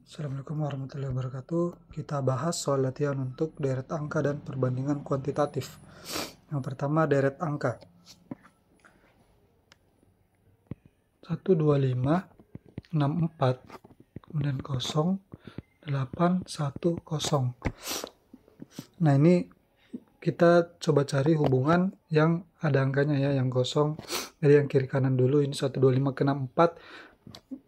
Assalamualaikum warahmatullahi wabarakatuh. Kita bahas soal latihan untuk deret angka dan perbandingan kuantitatif. Yang pertama, deret angka. 125, 64, kemudian 0, 8, 1, 0. Nah, ini kita coba cari hubungan yang ada angkanya ya, yang kosong. Jadi yang kiri kanan dulu, ini 125 ke 64.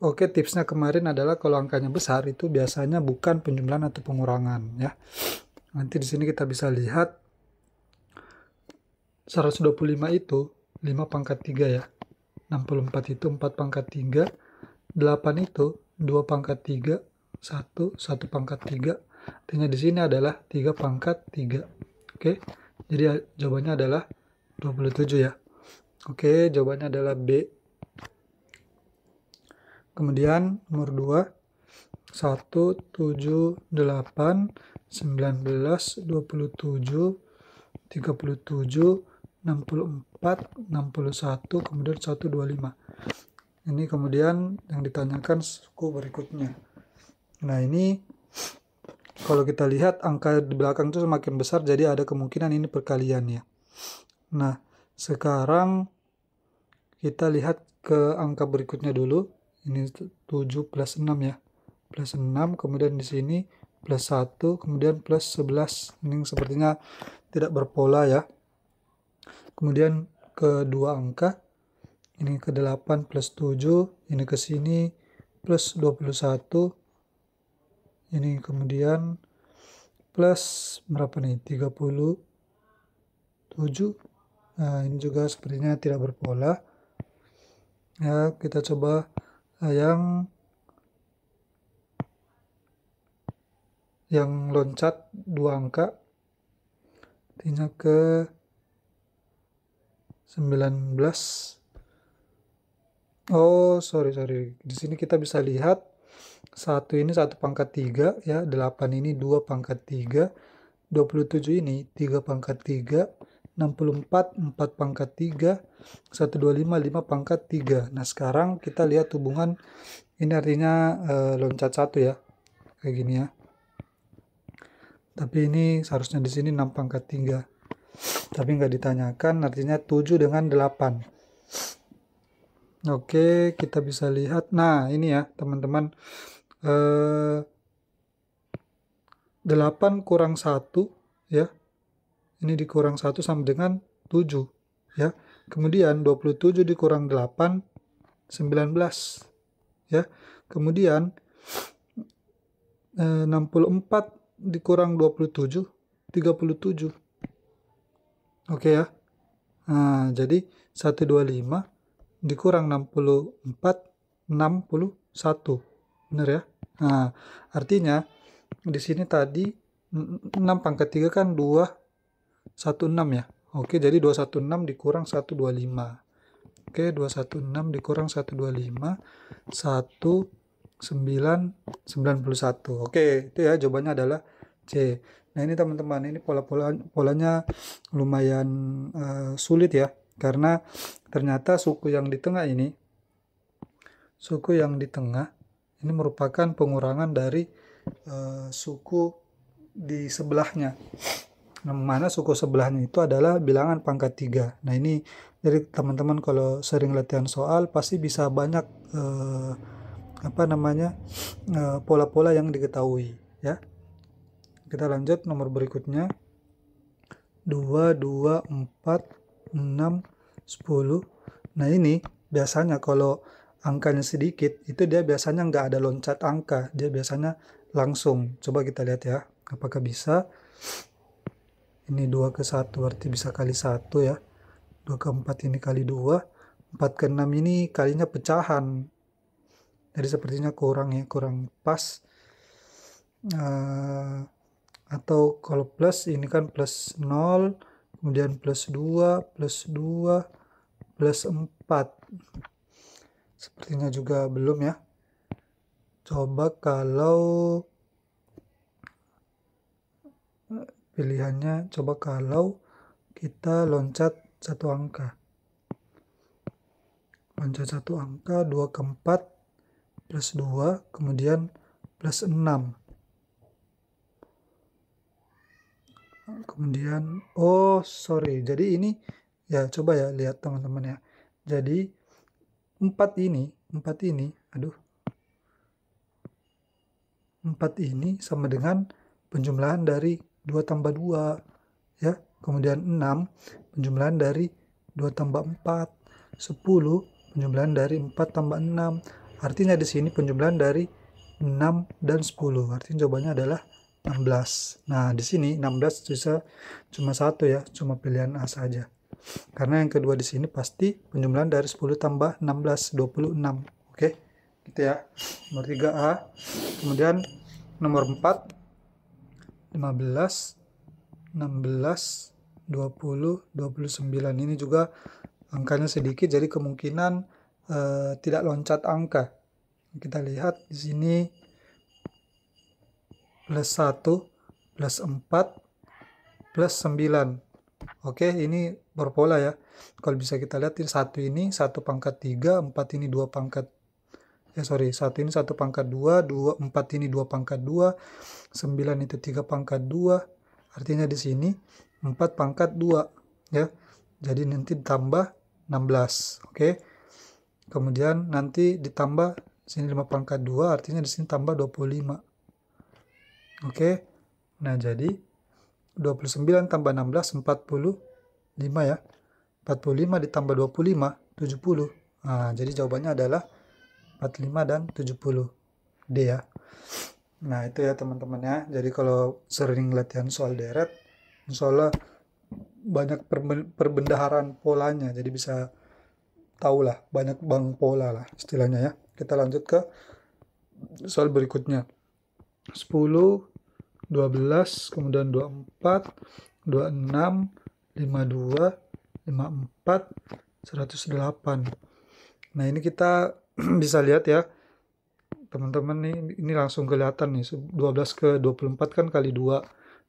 Oke, tipsnya kemarin adalah kalau angkanya besar itu biasanya bukan penjumlahan atau pengurangan ya. Nanti di sini kita bisa lihat 125 itu 5 pangkat 3 ya. 64 itu 4 pangkat 3. 8 itu 2 pangkat 3. 1 pangkat 3. Artinya di sini adalah 3 pangkat 3. Oke. Jadi jawabannya adalah 27 ya. Oke, jawabannya adalah B. Kemudian nomor 2, 1, 7, 8, 19, 27, 37, 64, 61, kemudian 125. Ini kemudian yang ditanyakan suku berikutnya. Nah, ini kalau kita lihat angka di belakang itu semakin besar, jadi ada kemungkinan ini perkalian ya. Nah, sekarang kita lihat ke angka berikutnya dulu. Ini 7 plus 6 ya. Plus 6, kemudian di sini plus 1, kemudian plus 11. Ini sepertinya tidak berpola ya. Kemudian ke dua angka. Ini ke 8 plus 7. Ini ke sini plus 21. Ini kemudian plus berapa nih? 37. Nah, ini juga sepertinya tidak berpola. Ya, kita coba yang loncat dua angka, artinya ke 19. Oh, sorry. Di sini kita bisa lihat 1 ini 1 pangkat 3 ya, 8 ini 2 pangkat 3, 27 ini 3 pangkat 3, 64 4 pangkat 3, 125 5 pangkat 3. Nah, sekarang kita lihat hubungan ini artinya loncat 1 ya. Kayak gini ya. Tapi ini seharusnya di sini 6 pangkat 3. Tapi nggak ditanyakan, artinya 7 dengan 8. Oke, kita bisa lihat. Nah, ini ya teman-teman. 8 kurang 1 ya. Ini dikurang 1 sama dengan 7 ya. Kemudian 27 dikurang 8, 19 ya. Kemudian 64 dikurang 27, 37. Oke ya. Nah, jadi 125 dikurang 64, 61. Benar ya? Nah, artinya di sini tadi 6 pangkat 3 kan 216 ya. Oke, jadi 216 dikurang 125. Oke, 216 dikurang 125, 1991. Oke, itu ya jawabannya adalah C. Nah, ini teman-teman, ini polanya lumayan sulit ya, karena ternyata suku yang di tengah ini merupakan pengurangan dari suku di sebelahnya. Nah, mana suku sebelahnya itu adalah bilangan pangkat 3. Nah, ini jadi teman-teman kalau sering latihan soal pasti bisa banyak pola-pola yang diketahui ya. Kita lanjut nomor berikutnya. 2, 2, 4, 6, 10. Nah, ini biasanya kalau angkanya sedikit, itu dia biasanya nggak ada loncat angka. Dia biasanya langsung. Coba kita lihat ya, apakah bisa. Ini 2 ke 1 berarti bisa kali 1 ya. 2 ke 4 ini kali 2. 4 ke 6 ini kalinya pecahan. Jadi sepertinya kurang ya, kurang pas. Atau kalau plus ini kan plus 0, kemudian plus 2, plus 2, plus 4. Sepertinya juga belum ya. Coba kalau pilihannya, coba kalau kita loncat satu angka. Loncat satu angka, 2 ke 4 plus 2, kemudian plus 6. Kemudian, oh sorry, jadi ini ya coba ya lihat teman-teman ya. Jadi 4 ini, aduh, 4 ini sama dengan penjumlahan dari 2 tambah 2 ya. Kemudian 6 penjumlahan dari 2 tambah 4, 10 penjumlahan dari 4 tambah 6. Artinya di sini penjumlahan dari 6 dan 10. Artinya jawabannya adalah 16. Nah, di sini 16 bisa cuma satu ya, cuma pilihan A saja. Karena yang kedua di sini pasti penjumlahan dari 10 tambah 16, 26. Oke, gitu ya. Nomor 3A. Kemudian nomor 4, 15, 16, 20, 29. Ini juga angkanya sedikit, jadi kemungkinan tidak loncat angka. Kita lihat di sini plus 1, plus 4, plus 9. Oke, ini berpola ya. Kalau bisa kita lihat, 1 ini 1 pangkat 3, 4 ini 2 pangkat. 1 ini 1 pangkat 2, 4 ini 2 pangkat 2, 9 itu 3 pangkat 2. Artinya di sini 4 pangkat 2 ya. Jadi nanti ditambah 16. Oke. Kemudian nanti ditambah sini 5 pangkat 2, artinya di sini tambah 25. Oke. Nah, jadi 29 tambah 16 45 ya. 45 ditambah 25 70. Nah, jadi jawabannya adalah 45 dan 70. D ya. Nah, itu ya teman-teman ya. Jadi kalau sering latihan soal deret, insya Allah banyak perbendaharaan polanya. Jadi bisa tahulah banyak bank pola lah istilahnya ya. Kita lanjut ke soal berikutnya. 10, 12, kemudian 24, 26, 52, 54, 108. Nah, ini kita bisa lihat ya teman-teman nih, ini langsung kelihatan nih. 12 ke 24 kan kali 2,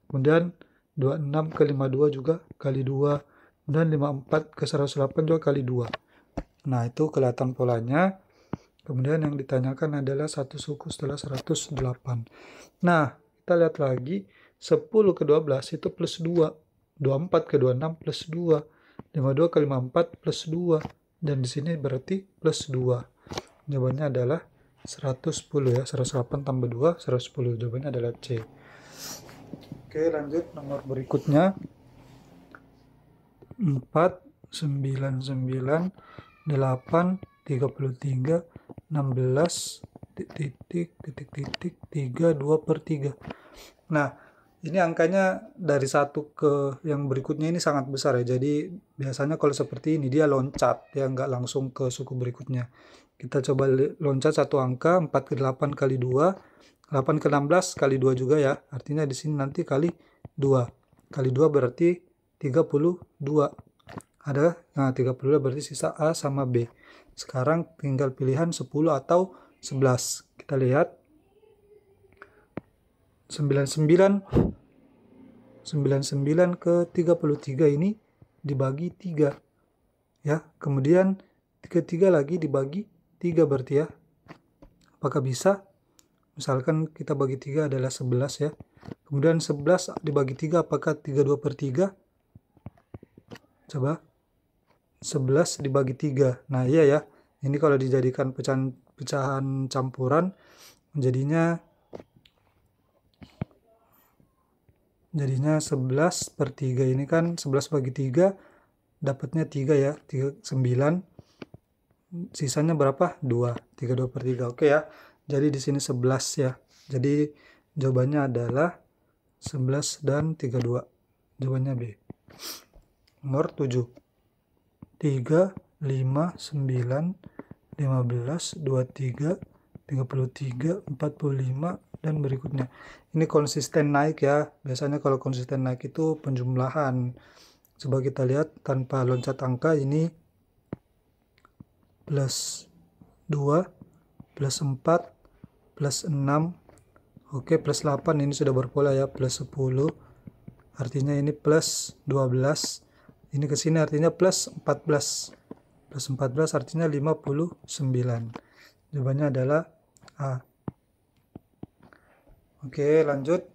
kemudian 26 ke 52 juga kali 2, kemudian 54 ke 108 juga kali 2. Nah, itu kelihatan polanya. Kemudian yang ditanyakan adalah satu suku setelah 108. Nah, kita lihat lagi, 10 ke 12 itu plus 2, 24 ke 26 plus 2, 52 ke 54 plus 2, dan di sini berarti plus 2. Jawabannya adalah 110 ya, 108 tambah 2, 110. Jawabannya adalah C. Oke, lanjut nomor berikutnya. 4, 99, 8, 33, 16, titik, 3/2/3. Nah, ini angkanya dari 1 ke yang berikutnya ini sangat besar ya. Jadi biasanya kalau seperti ini dia loncat ya, nggak langsung ke suku berikutnya. Kita coba loncat satu angka, 4 ke 8 kali 2, 8 ke 16 kali 2 juga ya. Artinya di sini nanti kali 2. Kali 2 berarti 32. Ada, nah 32 berarti sisa A sama B. Sekarang tinggal pilihan 10 atau 11. Kita lihat. 99 ke 33 ini dibagi 3. Ya, kemudian ketiga lagi dibagi 3 berarti ya. Apakah bisa? Misalkan kita bagi 3 adalah 11 ya. Kemudian 11 dibagi 3 apakah 3/2/3? Coba. 11 dibagi 3. Nah, iya ya. Ini kalau dijadikan pecahan campuran jadinya 11/3. Ini kan 11 bagi 3 dapatnya 3 ya. 9. Sisanya berapa? 2. 3/2/3. Oke ya. Jadi di sini 11 ya. Jadi jawabannya adalah 11 dan 32. Jawabannya B. Nomor 7. 3, 5, 9, 15, 23, 33, 45, dan berikutnya. Ini konsisten naik ya. Biasanya kalau konsisten naik itu penjumlahan. Coba kita lihat tanpa loncat angka, ini plus 2, plus 4, plus 6. Oke, plus 8 ini sudah berpola ya, plus 10. Artinya ini plus 12. Ini ke sini artinya plus 14. Plus 14 artinya 59. Jawabannya adalah A. Oke, lanjut.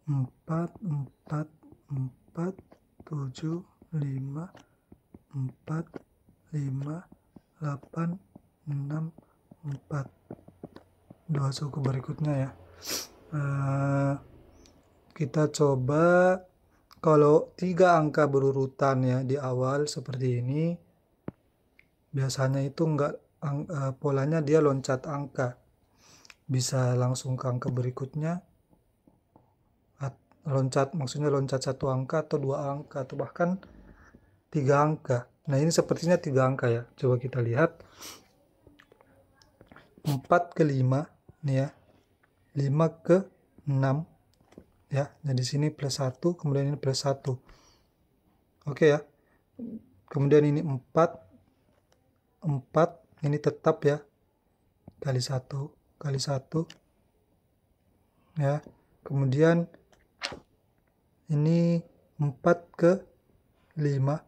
4, 4, 4, 7, 5, 4, 5, 8, 6, 4. Dua suku berikutnya ya. Kita coba kalau 3 angka berurutan ya di awal seperti ini, biasanya itu polanya dia loncat angka. Bisa langsung ke angka berikutnya, maksudnya loncat 1 angka atau 2 angka atau bahkan 3 angka. Nah, ini sepertinya 3 angka ya. Coba kita lihat. 4 ke 5 nih ya. 5 ke 6 ya. Jadi sini plus 1, kemudian ini plus 1. Oke ya. Kemudian ini 4 ini tetap ya. Kali 1 ya. Kemudian ini 4 ke 5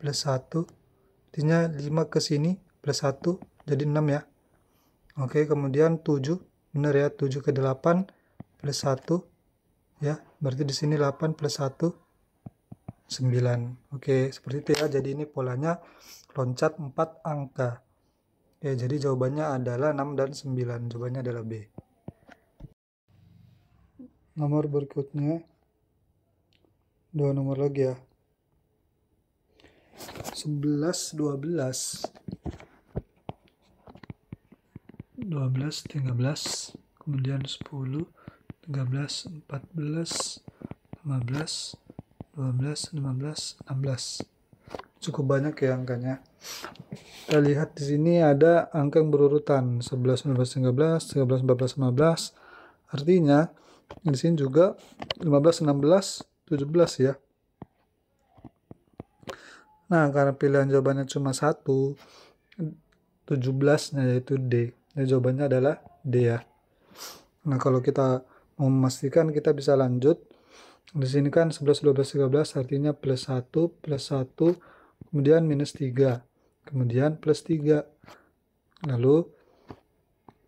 plus 1. Artinya 5 ke sini plus 1 jadi 6 ya. Oke, kemudian 7, benar ya, 7 ke 8 plus 1 ya. Berarti di sini 8 plus 1 9. Oke, seperti itu ya. Jadi ini polanya loncat 4 angka. Oke, jadi jawabannya adalah 6 dan 9. Jawabannya adalah B. Nomor berikutnya 2 nomor lagi ya. 11, 12, 13, kemudian 10, 13, 14, 15, 12, 15, 16. Cukup banyak ya angkanya. Kita lihat di sini ada angka yang berurutan 11, 12, 13, 13, 14, 15. Artinya di sini juga 15, 16, 17 ya. Nah, karena pilihan jawabannya cuma 1, 17-nya yaitu D. Jadi jawabannya adalah D ya. Nah, kalau kita mau memastikan, kita bisa lanjut. Di sini kan 11, 12, 13 artinya plus 1, plus 1, kemudian minus 3, kemudian plus 3. Lalu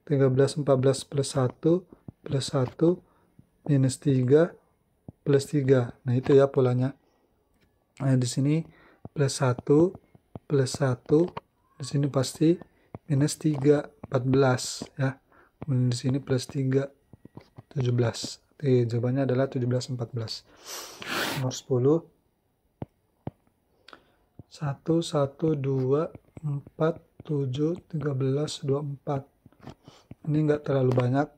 13, 14 plus 1, plus 1, minus 3, plus 3. Nah, itu ya polanya. Nah, di sini plus 1, plus 1, di sini pasti minus 3, 14 ya. Kemudian di sini plus 3, 17. Oke, jawabannya adalah 17, 14. Nomor 10. 1, 1, 2, 4, 7, 13, 24. Ini enggak terlalu banyak.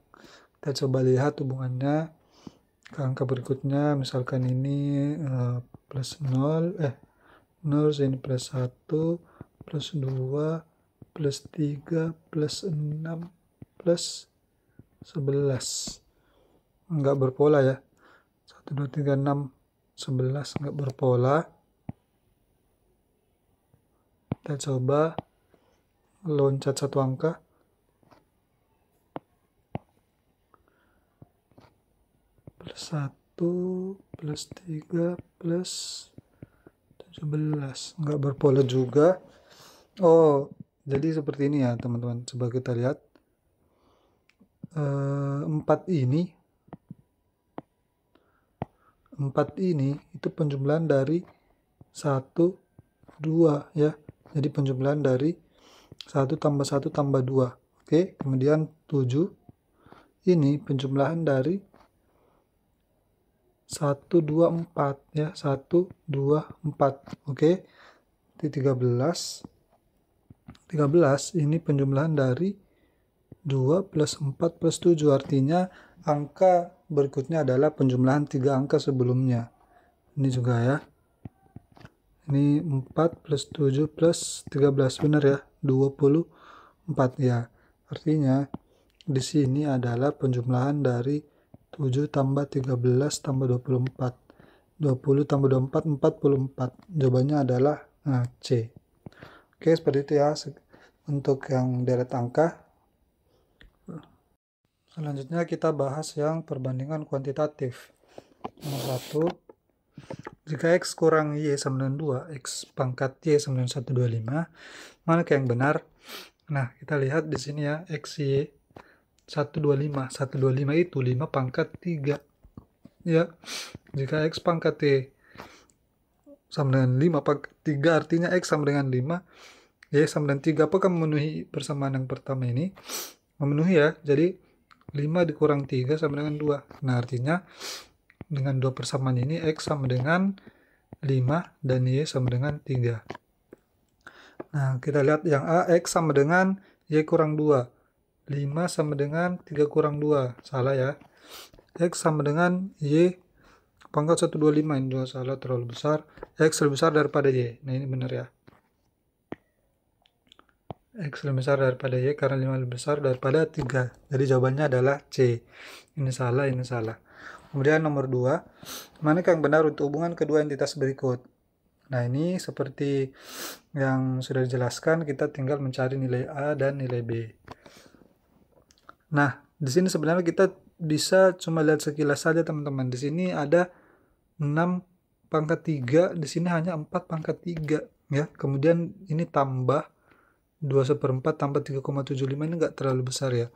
Kita coba lihat hubungannya ke angka berikutnya. Misalkan ini plus 0, 0, ini plus 1, plus 2, plus 3, plus 6, plus 11. Enggak berpola ya. 1, 2, 3, 6, 11 enggak berpola. Kita coba loncat 1 angka. Plus 1, plus 3, plus 17. Enggak berpola juga. Oh, jadi seperti ini ya teman-teman. Coba kita lihat. 4 ini itu penjumlahan dari 1, 2 ya. Jadi penjumlahan dari 1 tambah 1 tambah 2. Oke, kemudian 7 ini penjumlahan dari 1, 2, 4 ya. 1, 2, 4. Oke. Di 13 ini penjumlahan dari 2 plus 4 plus 7. Artinya angka berikutnya adalah penjumlahan 3 angka sebelumnya. Ini juga ya. Ini 4 plus 7 plus 13. Benar ya? 24 ya. Artinya di sini adalah penjumlahan dari 7 tambah 13 tambah 24. 20 tambah 24, 44. Jawabannya adalah C. Oke, seperti itu ya untuk yang deret angka. Selanjutnya kita bahas yang perbandingan kuantitatif. Nomor 1. Jika X kurang Y sama dengan 2, X pangkat Y sama dengan 125, mana yang benar? Nah, kita lihat di sini ya, XY 125. 125 itu 5 pangkat 3. Ya, jika X pangkat Y sama dengan 5 pangkat 3, artinya X sama dengan 5, Y sama dengan 3. Apakah memenuhi persamaan yang pertama ini? Memenuhi ya, jadi 5 dikurang 3 sama dengan 2. Nah, artinya dengan 2 persamaan ini X sama dengan 5 dan Y sama dengan 3. Nah, kita lihat yang A, X sama dengan Y kurang 2. 5 sama dengan 3 kurang 2. Salah ya. X sama dengan Y pangkat 125. Ini juga salah, terlalu besar. X lebih besar daripada Y. Nah, ini benar ya. X lebih besar daripada Y karena 5 lebih besar daripada 3. Jadi jawabannya adalah C. Ini salah, ini salah. Kemudian nomor 2. Manakah yang benar untuk hubungan kedua entitas berikut? Nah, ini seperti yang sudah dijelaskan, kita tinggal mencari nilai A dan nilai B. Nah, di sini sebenarnya kita bisa cuma lihat sekilas saja, teman-teman. Di sini ada 6 pangkat 3, di sini hanya 4 pangkat 3 ya. Kemudian ini tambah 2/4 tambah 3,75, ini enggak terlalu besar ya.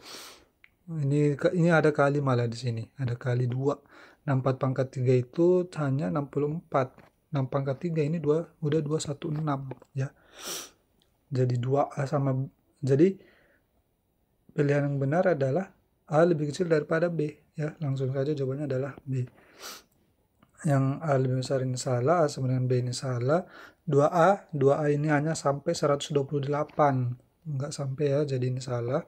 Ini ada kali malah di sini. Ada kali 2. 4 pangkat 3 itu hanya 64. 6 pangkat 3 ini udah 216 ya. Jadi 2A sama, jadi pilihan yang benar adalah A lebih kecil daripada B ya. Langsung saja jawabannya adalah B. Yang A lebih besar ini salah, A sama dengan B ini salah. 2A ini hanya sampai 128. Enggak sampai ya, jadi ini salah.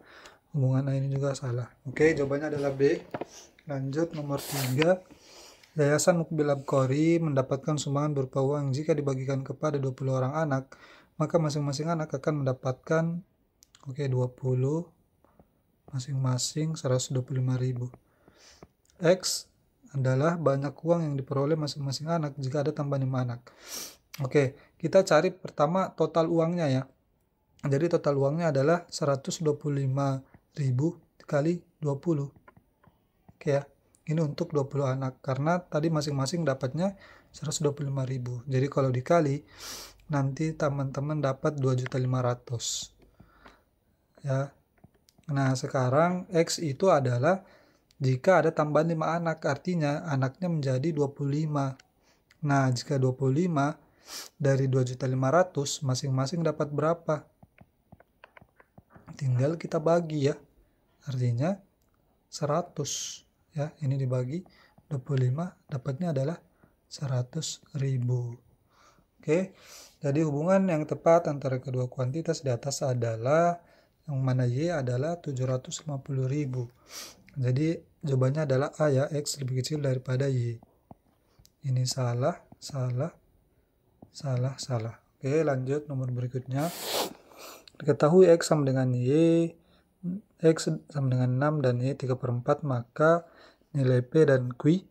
Hubungan A ini juga salah. Oke, jawabannya adalah B. Lanjut nomor 3. Yayasan Mukbil Abqori mendapatkan sumbangan berupa uang jika dibagikan kepada 20 orang anak, maka masing-masing anak akan mendapatkan 20 masing-masing 125.000. X adalah banyak uang yang diperoleh masing-masing anak jika ada tambahan 5 anak. Oke, kita cari pertama total uangnya ya. Jadi total uangnya adalah 125.000 dikali 20. Oke ya. Ini untuk 20 anak karena tadi masing-masing dapatnya 125.000. Jadi kalau dikali nanti teman-teman dapat 2.500.000. Ya. Nah, sekarang X itu adalah jika ada tambahan 5 anak, artinya anaknya menjadi 25. Nah, jika 25 dari 2.500.000, masing-masing dapat berapa? Tinggal kita bagi ya. Artinya 100 ya. Ini dibagi 25, dapatnya adalah 100.000. Oke. Jadi hubungan yang tepat antara kedua kuantitas di atas adalah yang mana Y adalah 750.000. Jadi jawabannya adalah A ya, X lebih kecil daripada Y. Ini salah, salah, salah, salah. Oke, lanjut nomor berikutnya. Diketahui X sama dengan Y, X sama dengan 6 dan Y 3/4, maka nilai P dan Q.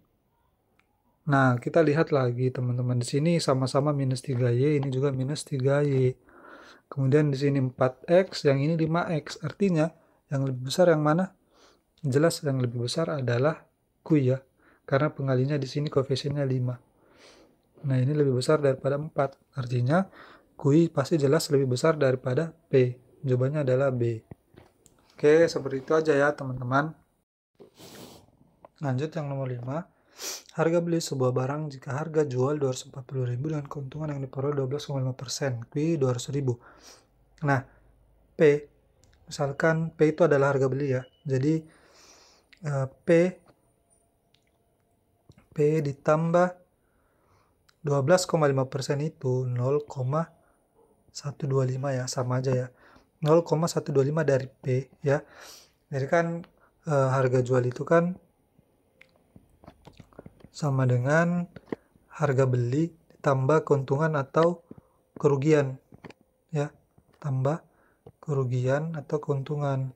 Nah, kita lihat lagi teman-teman. Di sini sama-sama minus 3Y, ini juga minus 3Y. Kemudian di sini 4X, yang ini 5X. Artinya yang lebih besar yang mana? Jelas yang lebih besar adalah Q ya. Karena pengalinya di sini koefisiennya 5. Nah, ini lebih besar daripada 4. Artinya Q pasti jelas lebih besar daripada P. Jawabannya adalah B. Oke, seperti itu aja ya teman-teman. Lanjut yang nomor 5. Harga beli sebuah barang jika harga jual 240.000 dengan keuntungan yang diperoleh 12,5%. Q 200.000. Nah, P, misalkan P itu adalah harga beli ya. Jadi P ditambah 12,5% itu 0,125 ya, sama aja ya. 0,125 dari P ya. Jadi kan harga jual itu kan sama dengan harga beli ditambah keuntungan atau kerugian ya, tambah kerugian atau keuntungan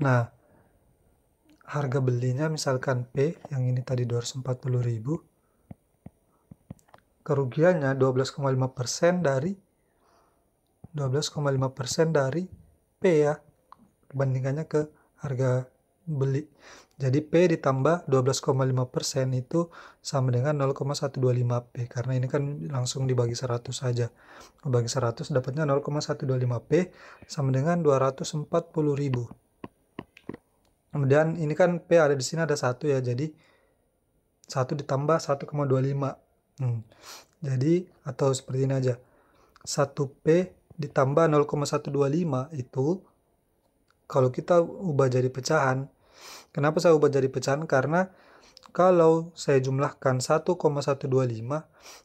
Nah, harga belinya misalkan P, yang ini tadi 240.000, kerugiannya 12,5% dari P ya, bandingannya ke harga beli. Jadi P ditambah 12,5% itu sama dengan 0,125P. Karena ini kan langsung dibagi 100 saja. Bagi 100 dapatnya 0,125P sama dengan 240.000. Kemudian ini kan P ada di sini ada 1 ya. Jadi 1 ditambah 1,25. Jadi atau seperti ini aja. 1P ditambah 0,125 itu kalau kita ubah jadi pecahan. Kenapa saya ubah jadi pecahan? Karena kalau saya jumlahkan 1,125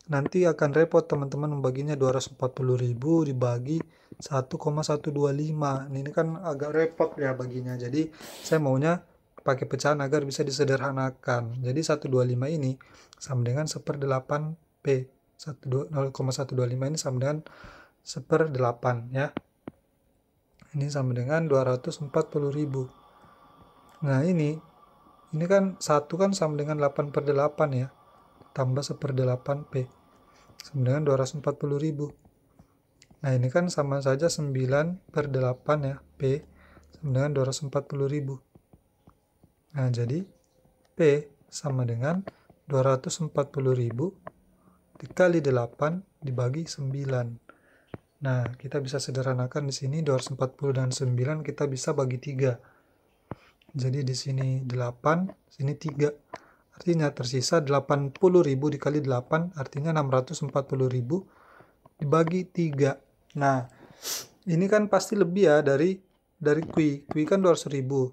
nanti akan repot teman-teman membaginya 240.000 dibagi 1,125. Ini kan agak repot ya baginya. Jadi saya maunya pakai pecahan agar bisa disederhanakan. Jadi 125 ini sama dengan 1/8P. 0,125 ini sama dengan 1/8 ya. Ini sama dengan 240.000. Nah ini kan 1 kan sama dengan 8/8 ya. Tambah 1/8P. Sama dengan 240.000. Nah ini kan sama saja 9/8 ya. P sama dengan 240.000. Nah jadi P sama dengan 240.000 dikali 8 dibagi 9. Nah, kita bisa sederhanakan di sini 240 dan 9 kita bisa bagi 3. Jadi di sini 8, sini 3. Artinya tersisa 80.000 dikali 8, artinya 640.000 dibagi 3. Nah, ini kan pasti lebih ya dari Q. Q kan 200.000.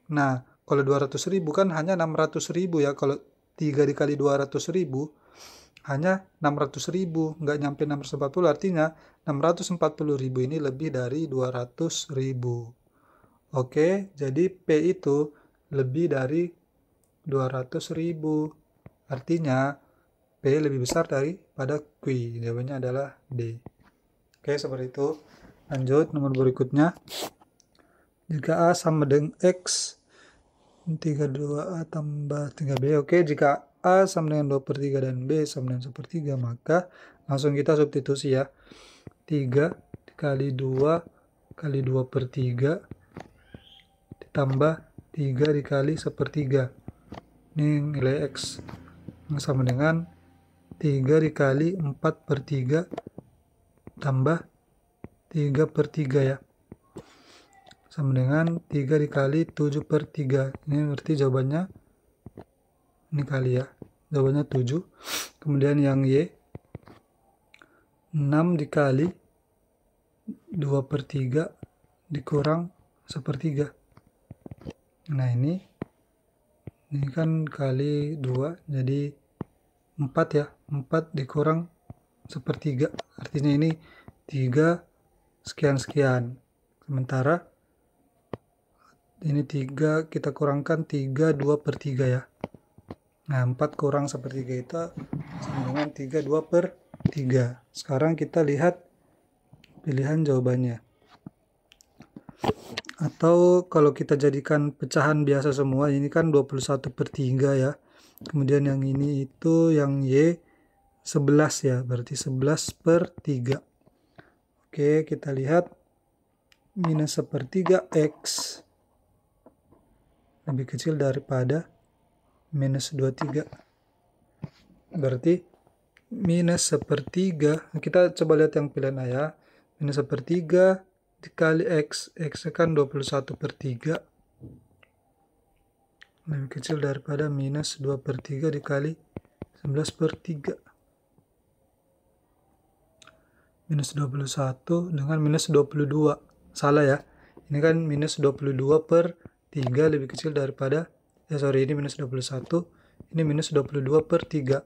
Nah, kalau 200.000 kan hanya 600.000 ya. Kalau 3 dikali 200.000 hanya 600.000, nggak nyampe 640, artinya 640.000 ini lebih dari 200.000. Oke, jadi P itu lebih dari 200.000. Artinya P lebih besar daripada Q. Jawabannya adalah D. Oke, seperti itu. Lanjut nomor berikutnya. Jika A sama dengan X, 32A tambah 3B. Oke, jika A sama dengan 2/3 dan B sama dengan 1/3, maka langsung kita substitusi ya. 3 dikali 2 kali 2/3 ditambah 3 dikali 1/3. Ini nilai X yang sama dengan 3 dikali 4/3 tambah 3/3 ya. Sama dengan 3 dikali 7/3. Ini berarti jawabannya ini kali ya. Jawabannya 7. Kemudian yang Y 6 dikali 2/3 dikurang 1/3. Nah ini kan kali 2 jadi 4 ya. 4 dikurang 1/3. Artinya ini 3 sekian-sekian. Sementara ini 3 kita kurangkan 3 2/3 ya. Nah 4 kurang 1/3 itu sama dengan 3 2/3. Sekarang kita lihat pilihan jawabannya. Atau kalau kita jadikan pecahan biasa semua, ini kan 21/3 ya. Kemudian yang ini itu yang Y 11 ya, berarti 11/3. Oke, kita lihat minus 1/3 X lebih kecil daripada minus 23. Berarti minus 1/3. Kita coba lihat yang pilihan A ya. Minus 1/3 dikali X. X kan 21/3. Lebih kecil daripada minus 2/3 dikali 11/3. Minus 21 dengan minus 22. Salah ya. Ini kan minus 22/3 lebih kecil daripada ini minus 21, ini minus 22/3.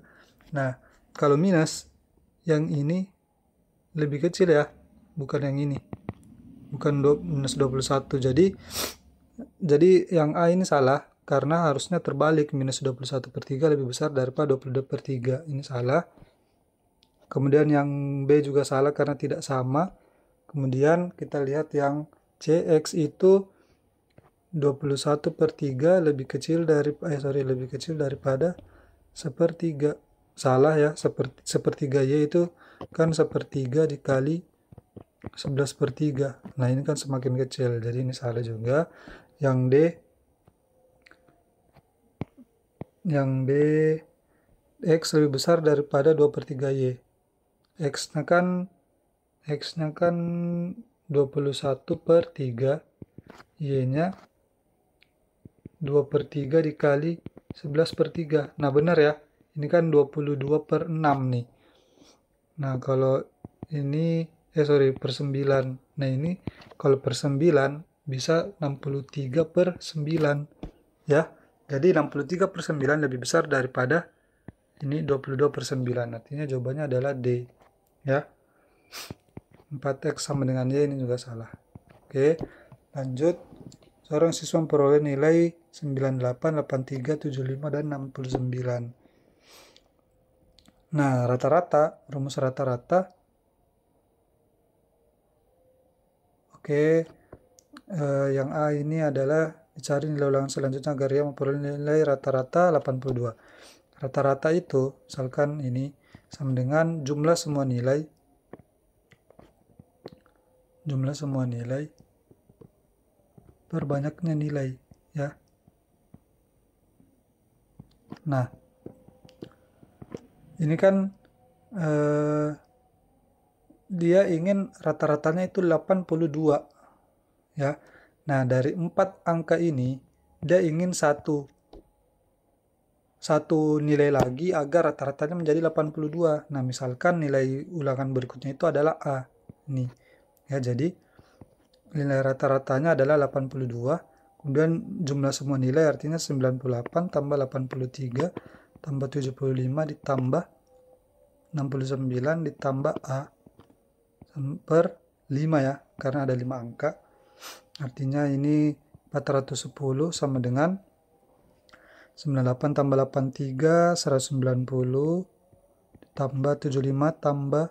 Nah, kalau minus yang ini lebih kecil ya, bukan yang ini. Bukan minus 21. Jadi yang A ini salah karena harusnya terbalik, minus 21/3 lebih besar daripada 22/3. Ini salah. Kemudian yang B juga salah karena tidak sama. Kemudian kita lihat yang C, X itu 21/3 lebih kecil daripada 1/3. Salah ya, 1/3 Y itu kan 1/3 dikali 11/3. Nah ini kan semakin kecil, jadi ini salah juga. Yang D Yang B, X lebih besar daripada 2/3Y. X-nya kan 21/3, Y-nya 2/3 dikali 11/3. Nah benar ya, ini kan 22/6 nih. Nah kalau ini, per 9. Nah ini kalau per 9 bisa 63/9 ya. Jadi 63/9 lebih besar daripada ini 22/9. Artinya jawabannya adalah D ya. 4X sama dengan Y ini juga salah. Oke, lanjut. Seorang siswa memperoleh nilai 98, 83, 75, dan 69. Nah, rumus rata-rata. Oke, yang A ini adalah dicari nilai ulangan selanjutnya agar ia memperoleh nilai rata-rata 82. Rata-rata itu, misalkan ini sama dengan jumlah semua nilai per banyaknya nilai ya. Nah, ini kan dia ingin rata-ratanya itu 82 ya. Nah, dari 4 angka ini dia ingin satu nilai lagi agar rata-ratanya menjadi 82. Nah, misalkan nilai ulangan berikutnya itu adalah A. Nih. Ya, jadi nilai rata-ratanya adalah 82. Kemudian jumlah semua nilai artinya 98 tambah 83 tambah 75 ditambah 69 ditambah A per 5 ya, karena ada 5 angka. Artinya ini 410 sama dengan 98 tambah 83 190 tambah 75 tambah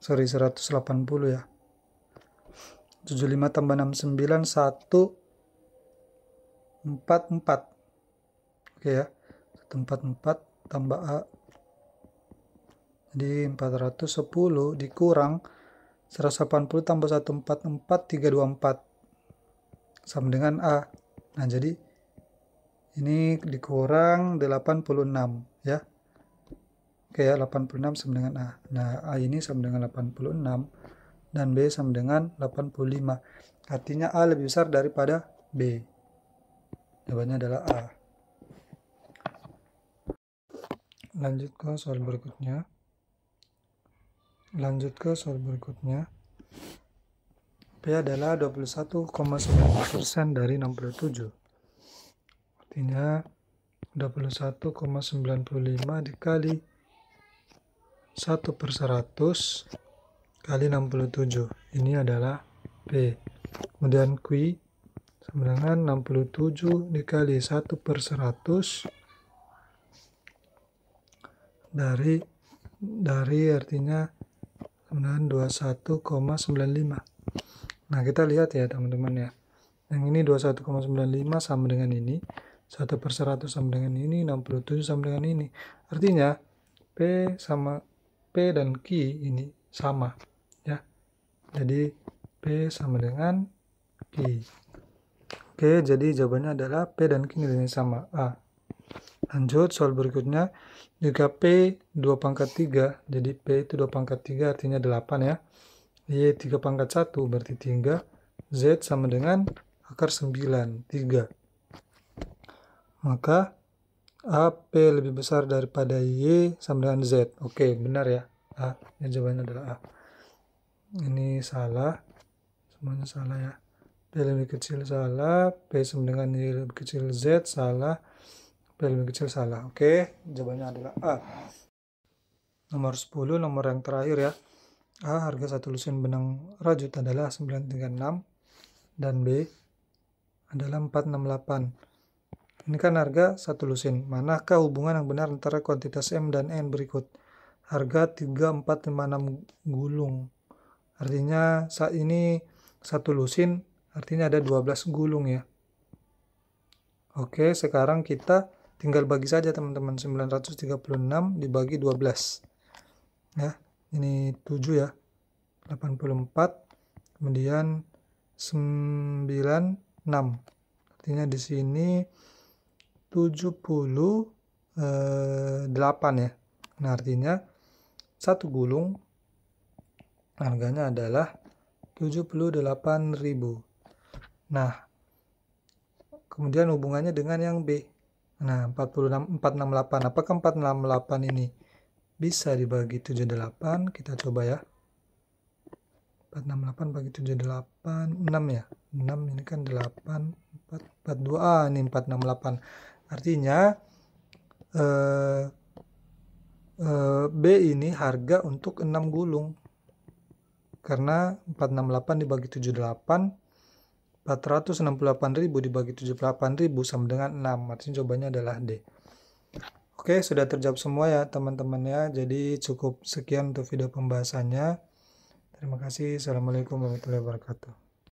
180 ya. 75 tambah 69 144. Oke ya. 144 tambah A. Jadi 410 dikurang 180 tambah 144 324 sama dengan A. Nah, jadi ini dikurang 86 ya. Oke ya, 86 sama dengan A. Nah, A ini sama dengan 86 dan B sama dengan 85. Artinya A lebih besar daripada B. Jawabannya adalah A. Lanjut ke soal berikutnya. P adalah 21,9% dari 67. Artinya 21,95 dikali 1/100 kali 67. Ini adalah P. Kemudian Q sama dengan 67 dikali 1/100 dari artinya dengan 21,95. Nah, kita lihat ya teman-teman ya. Yang ini 21,95 sama dengan ini. 1/100 sama dengan ini. 67 sama dengan ini. Artinya P dan Q ini sama ya. Jadi P sama dengan Q. Oke, jadi jawabannya adalah P dan Q nilainya sama. A. Lanjut soal berikutnya. Jika P 2/3, jadi P itu 2/3 artinya 8 ya. Y 3/1 berarti 3. Z sama dengan akar 9, 3. Maka A, P lebih besar daripada Y sama dengan Z. Oke, benar ya. A, ya, jawabannya adalah A. Ini salah. Semuanya salah ya. P lebih kecil salah. P sama dengan Y lebih kecil Z salah. P lebih kecil salah. Oke, jawabannya adalah A. Nomor 10, nomor yang terakhir ya. A, harga satu lusin benang rajut adalah 936 dan B adalah 468. Ini kan harga satu lusin. Manakah hubungan yang benar antara kuantitas M dan N berikut? Harga 3456 gulung. Artinya saat ini satu lusin artinya ada 12 gulung ya. Oke, sekarang kita tinggal bagi saja teman-teman. 936 dibagi 12. Ya, ini 7 ya. 84. Kemudian 96. Artinya di sini 78 ya. Nah, artinya satu gulung harganya adalah 78.000. Nah, kemudian hubungannya dengan yang B. Nah, 468. Apakah 468 ini bisa dibagi 78? Kita coba ya. 468 bagi 78, 6 ya. 6 ini kan 8, 4, 42. Ini 468. Artinya B ini harga untuk 6 gulung. Karena 468 dibagi 78, 468.000 dibagi 78.000 sama dengan 6. Artinya jawabannya adalah D. Oke, sudah terjawab semua ya teman-teman ya. Jadi cukup sekian untuk video pembahasannya. Terima kasih. Assalamualaikum warahmatullahi wabarakatuh.